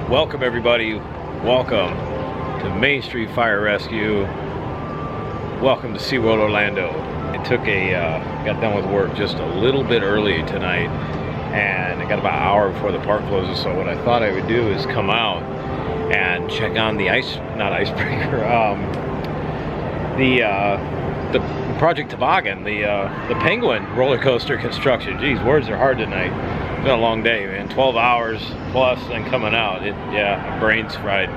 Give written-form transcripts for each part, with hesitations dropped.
Welcome everybody, welcome to Main Street Fire Rescue. Welcome to SeaWorld Orlando. I got done with work just a little bit early tonight, and I got about an hour before the park closes. So what I thought I would do is come out and check on the the Project Toboggan, the Penguin roller coaster construction. Geez, words are hard tonight. It's been a long day, man. 12 hours plus and coming out. My brain's fried.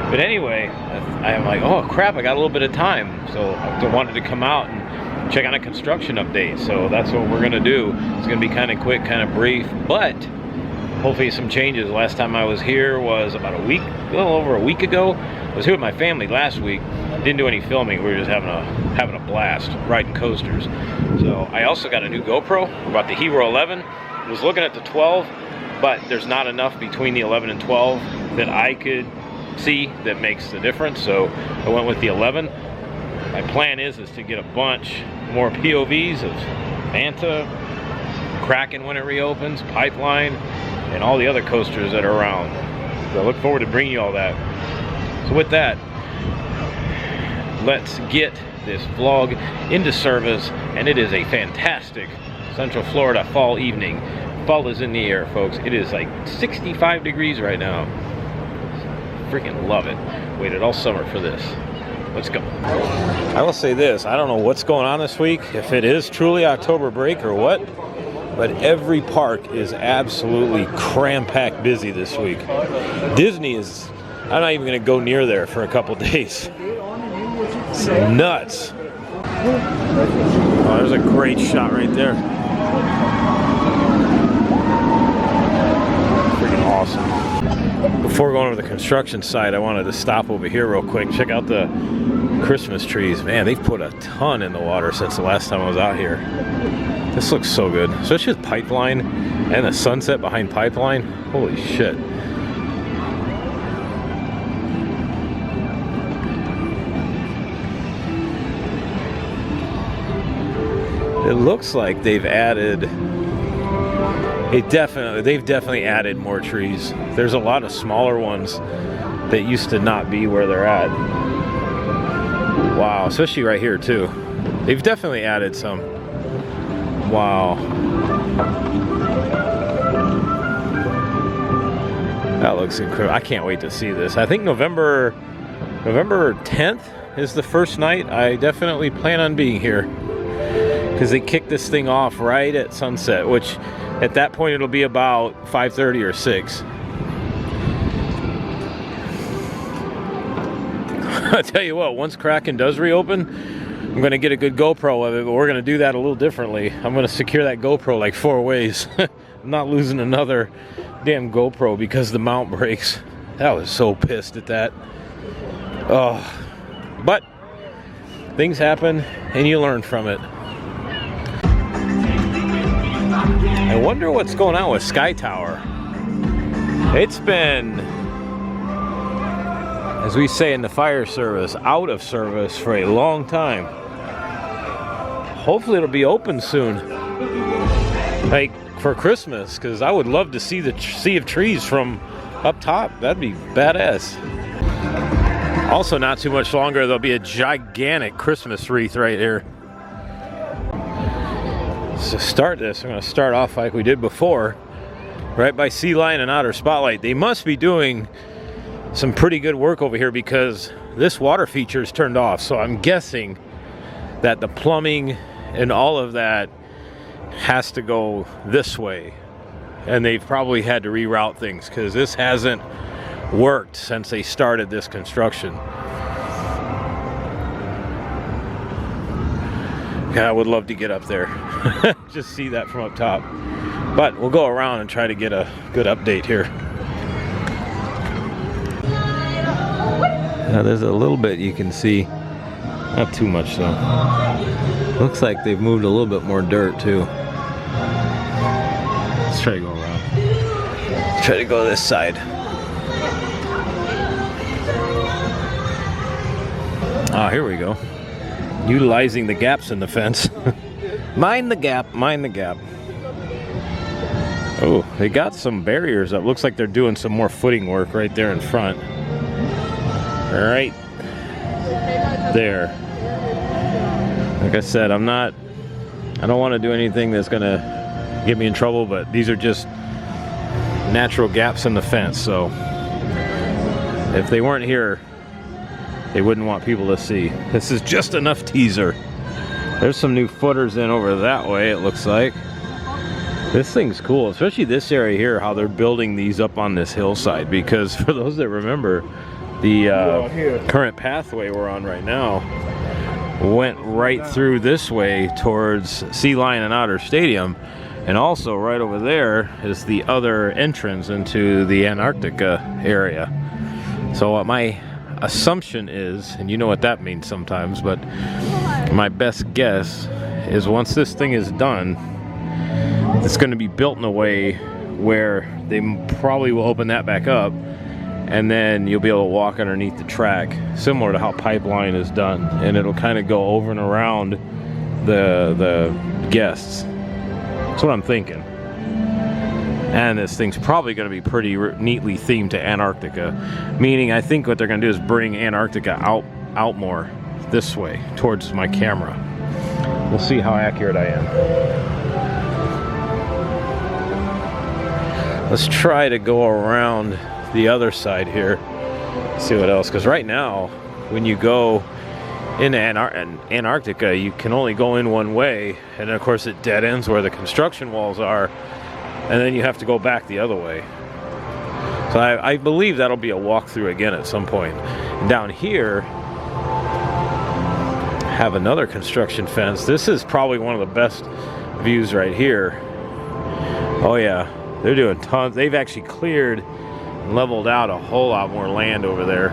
But anyway, I'm like, oh crap, I got a little bit of time. So I wanted to come out and check on a construction update. So that's what we're gonna do. It's gonna be kind of quick, kind of brief, but hopefully some changes. Last time I was here was about a little over a week ago. I was here with my family last week. Didn't do any filming. We were just having a blast riding coasters. So I also got a new GoPro about the Hero 11. I was looking at the 12, but there's not enough between the 11 and 12 that I could see that makes the difference. So I went with the 11. My plan is to get a bunch more POVs of Manta, Kraken when it reopens, Pipeline, and all the other coasters that are around. So I look forward to bringing you all that. So with that, let's get this vlog into service, and it is a fantastic Central Florida fall evening. Fall is in the air, folks. It is like 65 degrees right now. Freaking love it. Waited all summer for this. Let's go. I will say this, I don't know what's going on this week, if it is truly October break or what, but every park is absolutely cram-packed busy this week. Disney is, I'm not even gonna go near there for a couple days. It's nuts. Oh, there's a great shot right there. Freaking awesome. Before going over the construction site, I wanted to stop over here real quick. Check out the Christmas trees. Man, they've put a ton in the water since the last time I was out here. This looks so good, especially with Pipeline and the sunset behind Pipeline. Holy shit. It looks like they've definitely added more trees. There's a lot of smaller ones that used to not be where they're at. Wow, especially right here too. They've definitely added some. Wow. That looks incredible. I can't wait to see this. I think November 10th is the first night. I definitely plan on being here, because they kicked this thing off right at sunset, which at that point it'll be about 5:30 or 6. I'll tell you what, once Kraken does reopen, I'm gonna get a good GoPro of it, but we're gonna do that a little differently. I'm gonna secure that GoPro like 4 ways. I'm not losing another damn GoPro because the mount breaks. I was so pissed at that. Oh, but things happen and you learn from it. I wonder what's going on with Sky Tower. It's been, as we say in the fire service, out of service for a long time. Hopefully it'll be open soon, like for Christmas, because I would love to see the sea of trees from up top. That'd be badass. Also, not too much longer, there'll be a gigantic Christmas wreath right here. To start this, I'm going to start off like we did before, right by Sea Lion and Otter Spotlight. They must be doing some pretty good work over here, because this water feature is turned off. So I'm guessing that the plumbing and all of that has to go this way. And they've probably had to reroute things, because this hasn't worked since they started this construction. Yeah, I would love to get up there. Just see that from up top. But we'll go around and try to get a good update here. Now there's a little bit you can see. Not too much though. Looks like they've moved a little bit more dirt too. Let's try to go around. Let's try to go this side. Ah, here we go. Utilizing the gaps in the fence. Mind the gap, mind the gap. Oh, they got some barriers up. Looks like they're doing some more footing work right there in front. Right there. Like I said, I don't want to do anything that's gonna get me in trouble, but these are just natural gaps in the fence, so if they weren't here, they wouldn't want people to see. This is just enough teaser. There's some new footers in over that way, it looks like. This thing's cool, especially this area here, how they're building these up on this hillside, because for those that remember, the current pathway we're on right now went right through this way towards Sea Lion and Otter Stadium, and also right over there is the other entrance into the Antarctica area. So what my assumption is, and you know what that means sometimes, but my best guess is once this thing is done, it's going to be built in a way where they probably will open that back up, and then you'll be able to walk underneath the track, similar to how pipeline is done, and it'll kind of go over and around the guests. That's what I'm thinking. And this thing's probably going to be pretty neatly themed to Antarctica, meaning I think what they're going to do is bring Antarctica out more this way towards my camera. We'll see how accurate I am. Let's try to go around the other side here, see what else, because right now when you go into Antarctica, you can only go in one way, and of course it dead ends where the construction walls are, and then you have to go back the other way. So I believe that'll be a walkthrough again at some point. And down here have another construction fence. This is probably one of the best views right here. Oh yeah, they're doing tons. They've actually cleared and leveled out a whole lot more land over there.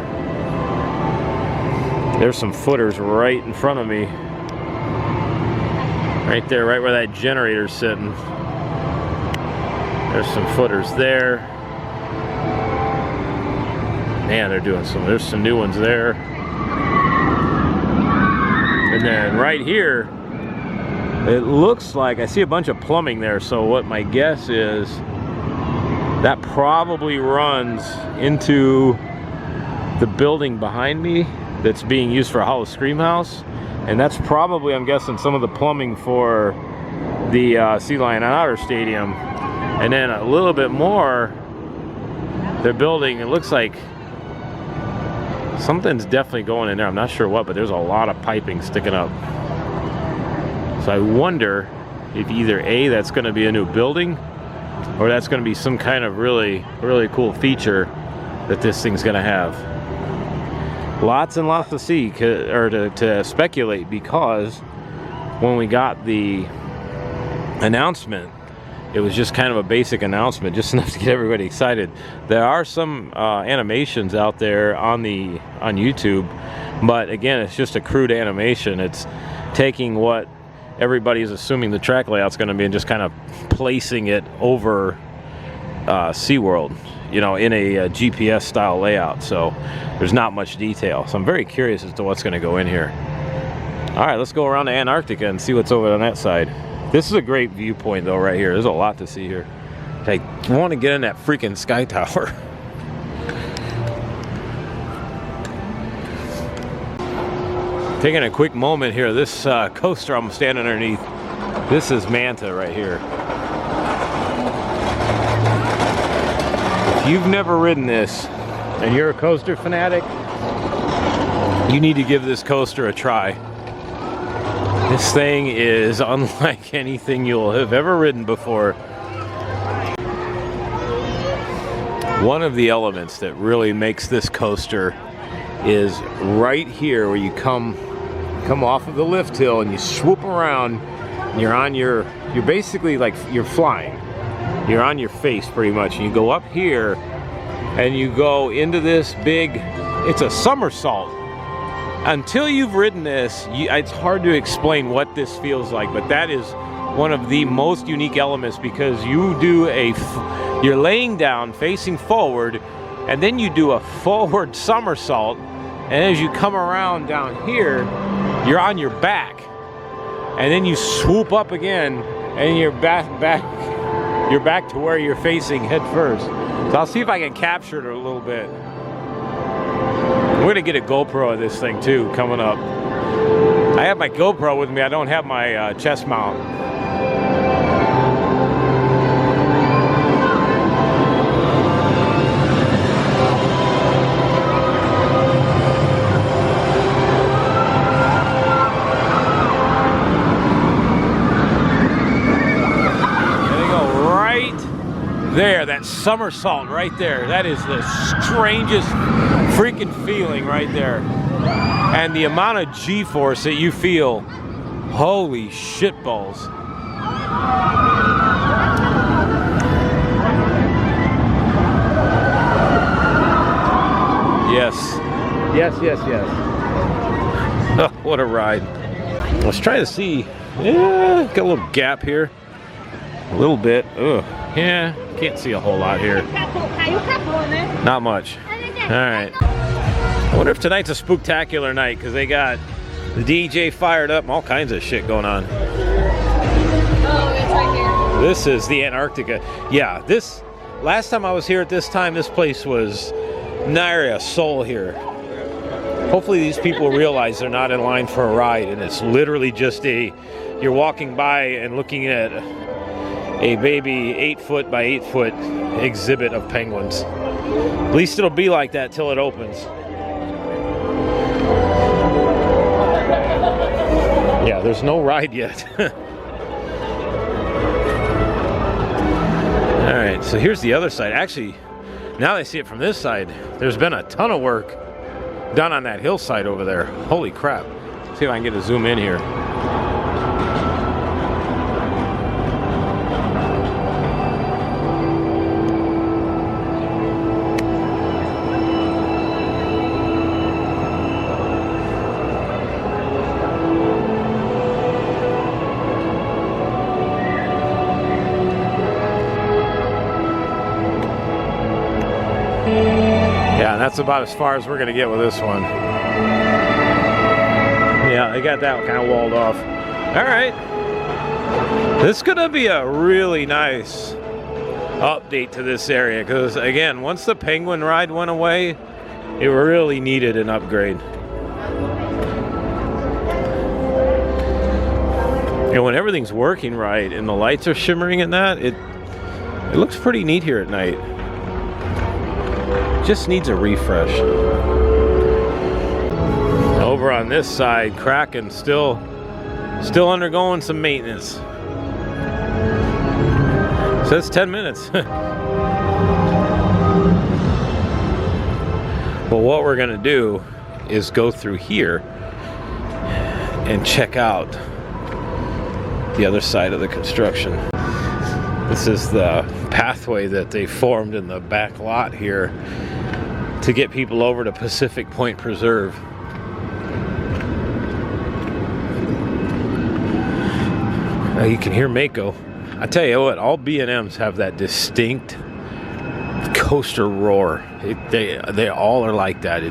There's some footers right in front of me. Right there, right where that generator's sitting. There's some footers there. Man, there's some new ones there. And then right here, it looks like I see a bunch of plumbing there, so what my guess is that probably runs into the building behind me that's being used for a Hollow Scream House, and that's probably, I'm guessing, some of the plumbing for the Sea Lion and Otter Stadium. And then a little bit more, they're building, it looks like something's definitely going in there. I'm not sure what, but there's a lot of piping sticking up. So I wonder if either A, that's going to be a new building, or that's going to be some kind of really cool feature that this thing's going to have. Lots and lots to see, or to speculate, because when we got the announcement, it was just kind of a basic announcement, just enough to get everybody excited. There are some animations out there on YouTube, but again, it's just a crude animation. It's taking what everybody is assuming the track layout's going to be and just kind of placing it over SeaWorld, you know, in a GPS style layout. So there's not much detail. So I'm very curious as to what's going to go in here. All right, let's go around to Antarctica and see what's over on that side. This is a great viewpoint though right here. There's a lot to see here. I want to get in that freaking sky tower. Taking a quick moment here. This coaster I'm standing underneath, this is Manta right here. If you've never ridden this and you're a coaster fanatic, you need to give this coaster a try. This thing is unlike anything you'll have ever ridden before. One of the elements that really makes this coaster is right here where you come off of the lift hill and you swoop around, and you're basically like you're flying. You're on your face pretty much, and you go up here and you go into this big, it's a somersault. Until you've ridden this, it's hard to explain what this feels like, but that is one of the most unique elements, because you do you're laying down facing forward, and then you do a forward somersault, and as you come around down here, you're on your back, and then you swoop up again, and you're back you're back to where you're facing head first. So I'll see if I can capture it a little bit. I'm gonna get a GoPro of this thing too coming up. I have my GoPro with me. I don't have my chest mount. There, that somersault right there. That is the strangest freaking feeling right there. And the amount of G-force that you feel, holy shitballs. Yes. Yes, yes, yes. Oh, what a ride. Let's try to see. Yeah, got a little gap here. A little bit. Ugh. Yeah, can't see a whole lot here. Not much. Alright. I wonder if tonight's a spooktacular night because they got the DJ fired up and all kinds of shit going on. Oh, it's right here. This is the Antarctica. Yeah, this last time I was here at this time, this place was nary a soul here. Hopefully these people realize they're not in line for a ride and it's literally just you're walking by and looking at a baby 8-foot by 8-foot exhibit of penguins. At least it'll be like that till it opens. Yeah, there's no ride yet. Alright, so here's the other side. Actually, now I see it from this side, there's been a ton of work done on that hillside over there. Holy crap. Let's see if I can get a zoom in here. Yeah, that's about as far as we're gonna get with this one. Yeah, they got that kind of walled off. All right, this is gonna be a really nice update to this area because again, once the penguin ride went away, it really needed an upgrade. And when everything's working right and the lights are shimmering and that, it looks pretty neat here at night. Just needs a refresh. Over on this side, Kraken still undergoing some maintenance. Says 10 minutes. Well, what we're gonna do is go through here and check out the other side of the construction. This is the pathway that they formed in the back lot here to get people over to Pacific Point Preserve. Now you can hear Mako. I tell you what, all B&Ms have that distinct coaster roar. They all are like that.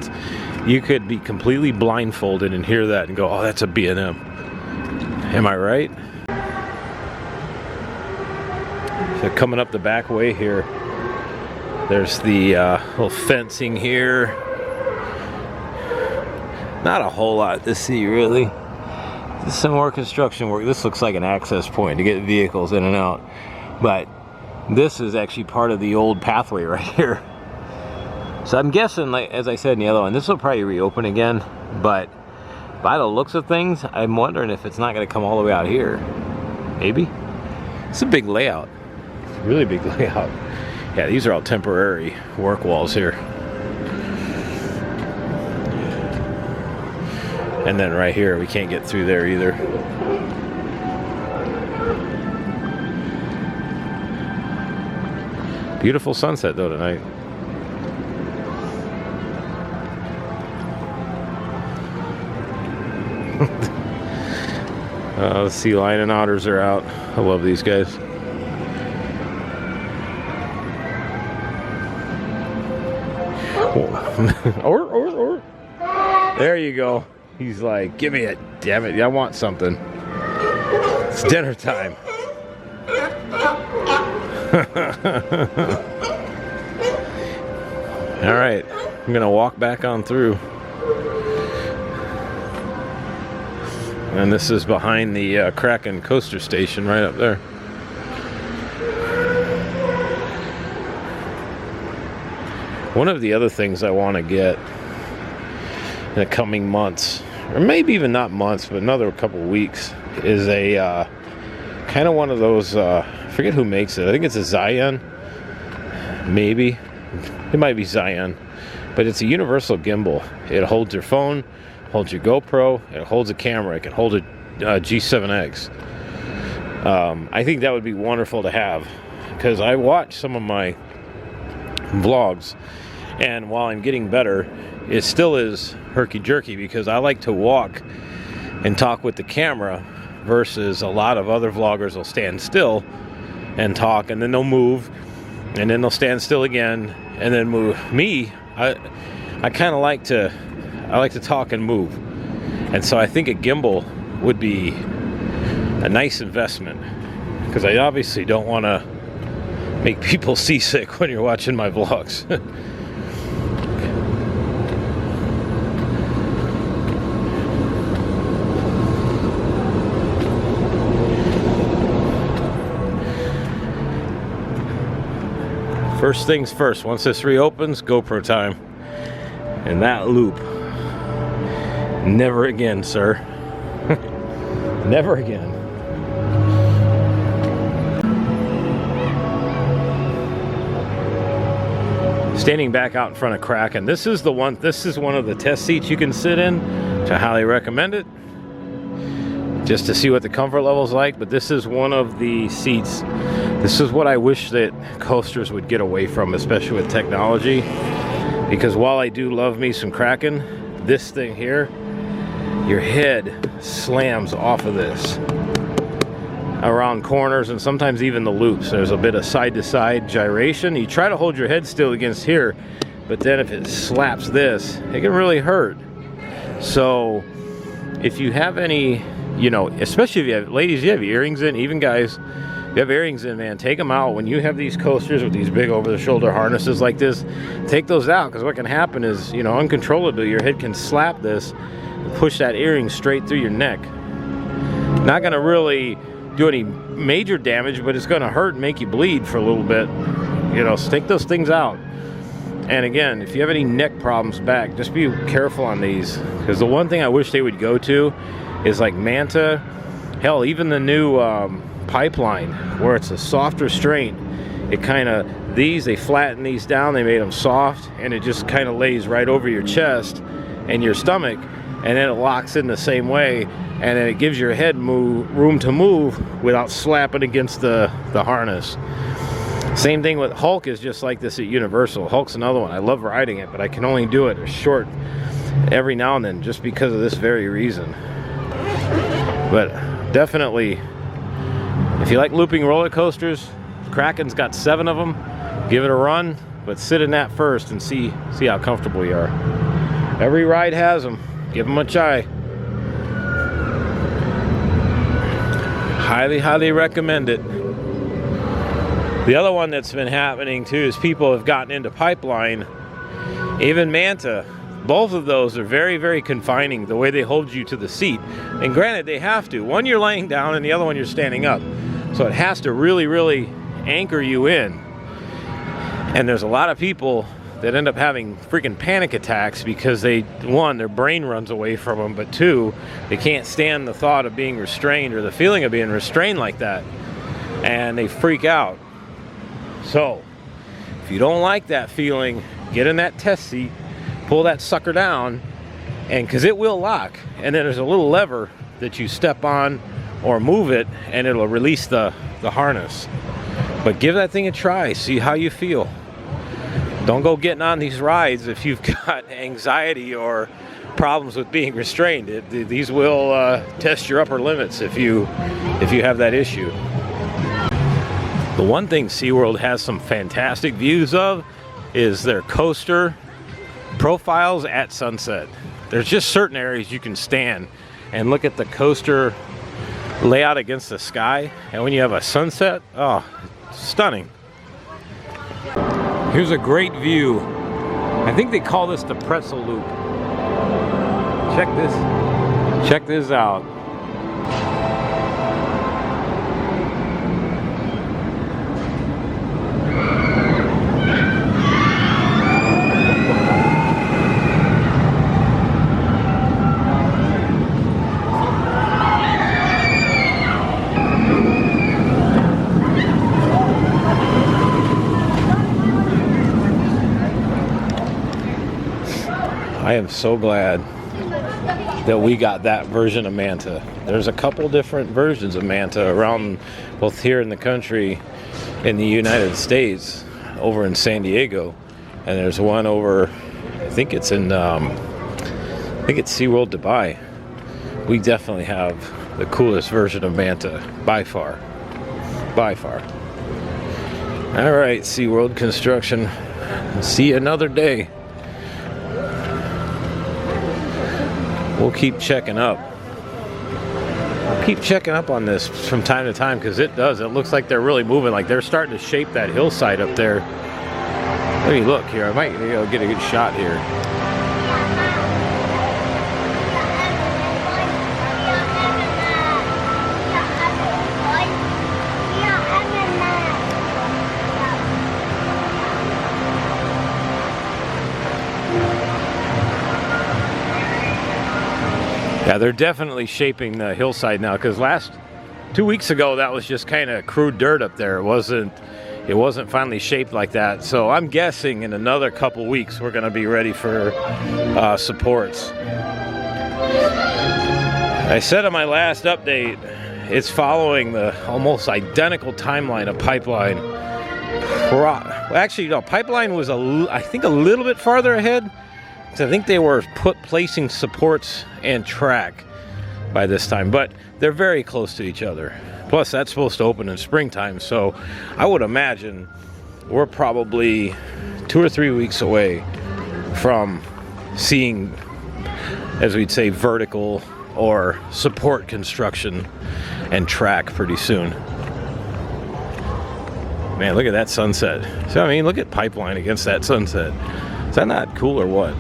You could be completely blindfolded and hear that and go, oh, that's a B&M. Am I right? So coming up the back way here, there's the little fencing here. Not a whole lot to see really. There's some more construction work. This looks like an access point to get vehicles in and out. But this is actually part of the old pathway right here. So I'm guessing, like as I said in the other one, this will probably reopen again. But by the looks of things, I'm wondering if it's not going to come all the way out here. Maybe. It's a big layout. Really big layout. Yeah, these are all temporary work walls here. And then right here, we can't get through there either. Beautiful sunset though tonight. The sea lion and otters are out. I love these guys. or. There you go. He's like, give me it, damn it, I want something. It's dinner time. All right, I'm gonna walk back on through. And this is behind the Kraken coaster station right up there. One of the other things I want to get in the coming months, or maybe even not months, but another couple weeks, is a kind of one of those, I forget who makes it. I think it's a Zion. Maybe. It might be Zion. But it's a universal gimbal. It holds your phone, holds your GoPro, it holds a camera, it can hold a G7X. I think that would be wonderful to have, because I watch some of my vlogs, and while I'm getting better, it still is herky-jerky, because I like to walk and talk with the camera versus a lot of other vloggers will stand still and talk, and then they'll move, and then they'll stand still again and then move. Me, I kind of like to talk and move, and so I think a gimbal would be a nice investment, because I obviously don't want to make people seasick when you're watching my vlogs. First things first, once this reopens, GoPro time. And that loop, never again, sir. Never again. Standing back out in front of Kraken. This is one of the test seats you can sit in, which I highly recommend it, just to see what the comfort level is like. But this is one of the seats. This is what I wish that coasters would get away from, especially with technology. Because while I do love me some Kraken, this thing here, your head slams off of this around corners and sometimes even the loops. There's a bit of side-to-side gyration. You try to hold your head still against here, but then if it slaps this, it can really hurt. So if you have any, you know, especially if you have, ladies, you have earrings in, even guys, you have earrings in, man, take them out. When you have these coasters with these big over-the-shoulder harnesses like this, take those out, because what can happen is, you know, uncontrollably, your head can slap this, push that earring straight through your neck. Not going to really do any major damage, but it's going to hurt and make you bleed for a little bit. You know, so take those things out. And again, if you have any neck problems back, just be careful on these, because the one thing I wish they would go to is like Manta, hell, even the new Pipeline, where it's a soft restraint. It kind of, they flatten these down, they made them soft, and it just kind of lays right over your chest and your stomach, and then it locks in the same way, and then it gives your head room to move without slapping against the harness. Same thing with Hulk, is just like this at Universal. Hulk's another one. I love riding it, but I can only do it a short every now and then just because of this very reason. But definitely, if you like looping roller coasters, Kraken's got 7 of them. Give it a run, but sit in that first and see how comfortable you are. Every ride has them. Give them a try. Highly, highly recommend it. The other one that's been happening too is people have gotten into Pipeline, even Manta. Both of those are very, very confining, the way they hold you to the seat. And granted, they have to. One you're laying down and the other one you're standing up. So it has to really, really anchor you in. And there's a lot of people that end up having freaking panic attacks because one, their brain runs away from them, but two, they can't stand the thought of being restrained or the feeling of being restrained like that. And they freak out. So if you don't like that feeling, get in that test seat, pull that sucker down, and because it will lock, and then there's a little lever that you step on or move it and it'll release the harness. But give that thing a try, see how you feel. Don't go getting on these rides if you've got anxiety or problems with being restrained. These will test your upper limits if you have that issue. The one thing SeaWorld has some fantastic views of is their coaster profiles at sunset. There's just certain areas you can stand and look at the coaster layout against the sky, and when you have a sunset, oh, stunning. Here's a great view. I think they call this the pretzel loop. Check this out. I am so glad that we got that version of Manta. There's a couple different versions of Manta around, both here in the country, in the United States, over in San Diego, and there's one over, I think it's SeaWorld Dubai. We definitely have the coolest version of Manta, by far. By far. All right, SeaWorld construction. See you another day. We'll keep checking up. We'll keep checking up on this from time to time, because it looks like they're really moving. Like they're starting to shape that hillside up there. Let me look here. I might get a good shot here. Yeah, they're definitely shaping the hillside now, because 2 weeks ago that was just kind of crude dirt up there. It wasn't finally shaped like that. So I'm guessing in another couple weeks we're going to be ready for supports. I said on my last update, it's following the almost identical timeline of Pipeline. Actually, no, Pipeline was I think a little bit farther ahead. I think they were placing supports and track by this time, but they're very close to each other. Plus, that's supposed to open in springtime, so I would imagine we're probably 2 or 3 weeks away from seeing, as we'd say, vertical or support construction and track pretty soon. Man, look at that sunset. So, I mean, look at Pipeline against that sunset. Is that not cool or what?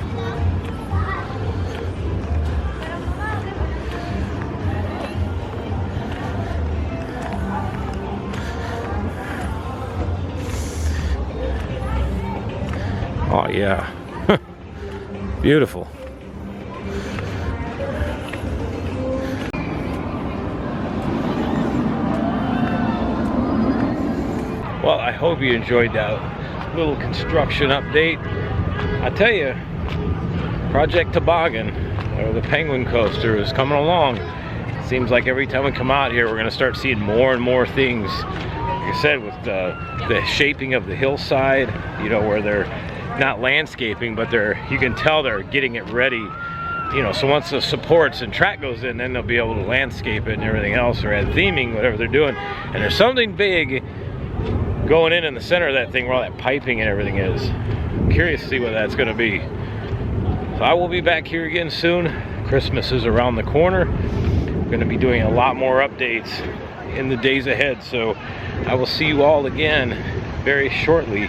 Oh yeah, beautiful. Well, I hope you enjoyed that little construction update. I tell you, Project Toboggan, or the Penguin Coaster, is coming along. It seems like every time we come out here, we're going to start seeing more and more things. Like I said, with the shaping of the hillside, you know, where they're not landscaping, but you can tell they're getting it ready, you know, so once the supports and track goes in, then they'll be able to landscape it and everything else, or add theming, whatever they're doing. And there's something big going in the center of that thing where all that piping and everything is. I'm curious to see what that's going to be. So I will be back here again soon. Christmas is around the corner. I'm going to be doing a lot more updates in the days ahead, so I will see you all again very shortly.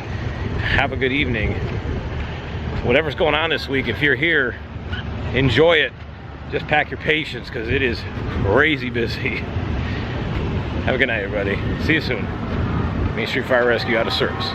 Have a good evening. Whatever's going on this week, if you're here, enjoy it. Just pack your patience, because it is crazy busy. Have a good night, everybody. See you soon. Main Street Fire Rescue out of service.